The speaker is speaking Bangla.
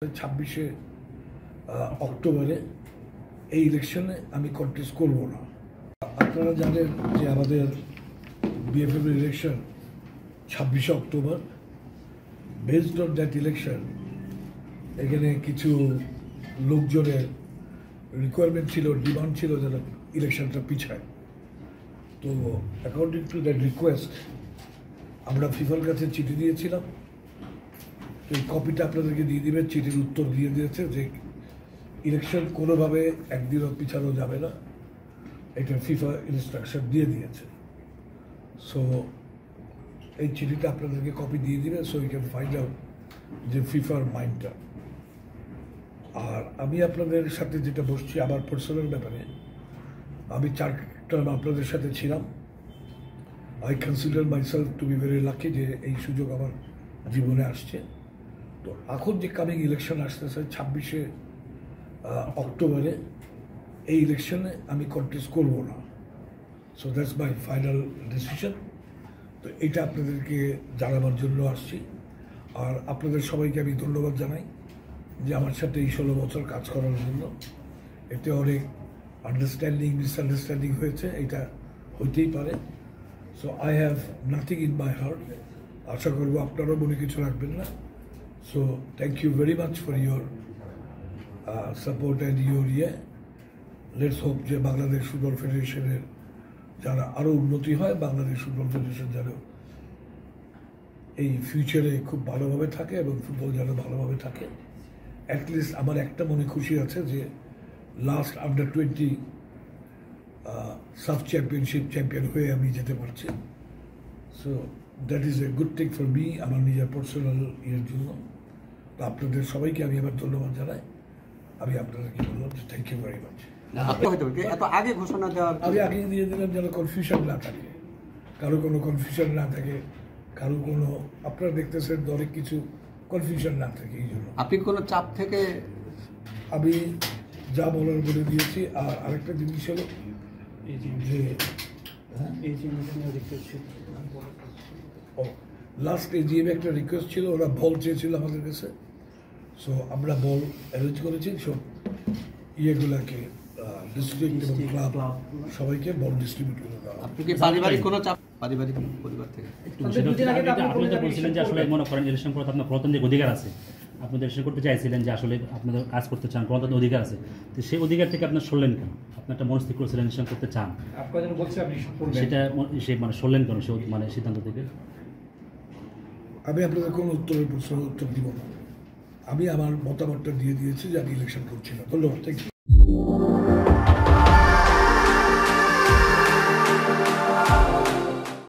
26 অক্টোবরে এই ইলেকশনে আমি কন্টেস্ট করব না। আপনারা জানেন যে আমাদের BFF election 26 October. Based on that election এখানে কিছু লোকজনের রিকোয়ারমেন্ট ছিল, ডিমান্ড ছিল যেন ইলেকশনটা পিছায়। তো অ্যাকর্ডিং টু দ্যাট রিকোয়েস্ট আমরা ফিফার কাছে চিঠি দিয়েছিলাম। এই কপিটা আপনাদেরকে দিয়ে দিবেন। চিঠির উত্তর দিয়ে দিয়েছে যে ইলেকশন কোনোভাবে একদিনও পিছানো যাবে না, এটা ফিফা ইনস্ট্রাকশন দিয়ে দিয়েছে। সো এই চিঠিটা আপনাদেরকে কপি দিয়ে দিবেন, so you can find out যে ফিফার মাইন্ডটা। আর আমি আপনাদের সাথে যেটা বসছি আমার পার্সোনাল ব্যাপারে, আমি 4 টার্ম আপনাদের সাথে ছিলাম। I consider myself two be very lucky যে এই সুযোগ আমার জীবনে আসছে। তো এখন যে কামিং ইলেকশন আসতেছে 26 অক্টোবরে, এই ইলেকশনে আমি কন্টেস্ট করব না। So that's my final decision. তো এটা আপনাদেরকে জানাবার জন্য আসছি। আর আপনাদের সবাইকে আমি ধন্যবাদ জানাই যে আমার সাথে এই 16 বছর কাজ করার জন্য। এতে অনেক আন্ডারস্ট্যান্ডিং মিসআন্ডারস্ট্যান্ডিং হয়েছে, এটা হইতেই পারে। So I have nothing in my heart. আশা করবো আপনারাও মনে কিছু রাখবেন না। So thank you very much for your support and your let's hope যে বাংলাদেশ ফুটবল ফেডারেশনের যারা আরও উন্নতি হয়, বাংলাদেশ ফুটবল ফেডারেশন যেন এই ফিউচারে খুব ভালোভাবে থাকে এবং ফুটবল যেন ভালোভাবে থাকে। অ্যাটলিস্ট আমার একটা মনে খুশি আছে যে last under-20 sub championship champion হয়ে আমি যেতে পারছি। So that is a good thing for me, আমার নিজের পার্সোনাল ইয়ের জন্য। তো আপনাদের সবাইকে আমি আবার ধন্যবাদ জানাই। আমি আপনাদেরকে বললাম যে থ্যাংক ইউ ভেরি মাচ। আগে ঘোষণা দেওয়ার আমি আগে দিয়ে দিলাম যেন কনফিউশন না থাকে, কারো কোনো কনফিউশন না থাকে, কারো কোনো আপনারা দেখতেছেন অনেক কিছু কনফিউশন না থাকে। এই জন্য আপনি কোনো চাপ থেকে আমি যা বলার বলে দিয়েছি। আর আরেকটা জিনিস হলো যে লাস্ট এজিএমে একটা রিকোয়েস্ট ছিল, ওরা বল চেয়েছিল আমাদের কাছে। সো আমরা বল অ্যারেঞ্জ করেছি। সব ইয়েগুলাকে ডিস্ট্রিক্ট এবং ক্লাব সবাইকে বল ডিস্ট্রিবিউট করে দেওয়া। আপনি কি পারিবারিক কোনো চাপ, পারিবারিক পরিবার থেকে? আপনি তো বলছিলেন যে আসলে মনে করেন ইলেকশন করতে আপনার গণতান্ত্রিক অধিকার আছে, আপনি ইলেকশন করতে চাইছিলেন যে আসলে আপনাদের কাজ করতে চান, গণতান্ত্রিক অধিকার আছে। তো সেই অধিকার থেকে আপনার সরলেন কেন? আপনি একটা মনস্থির করেছিলেন ইলেকশন করতে চান, সেটা সে মানে সরলেন কেন সে মানে সিদ্ধান্ত থেকে? আমি আপনাদের কোনো উত্তরের প্রশ্নের উত্তর দিব না। আমি আমার মতামতটা দিয়ে দিয়েছি যে আমি ইলেকশন করছি না। ধন্যবাদ। Thank you.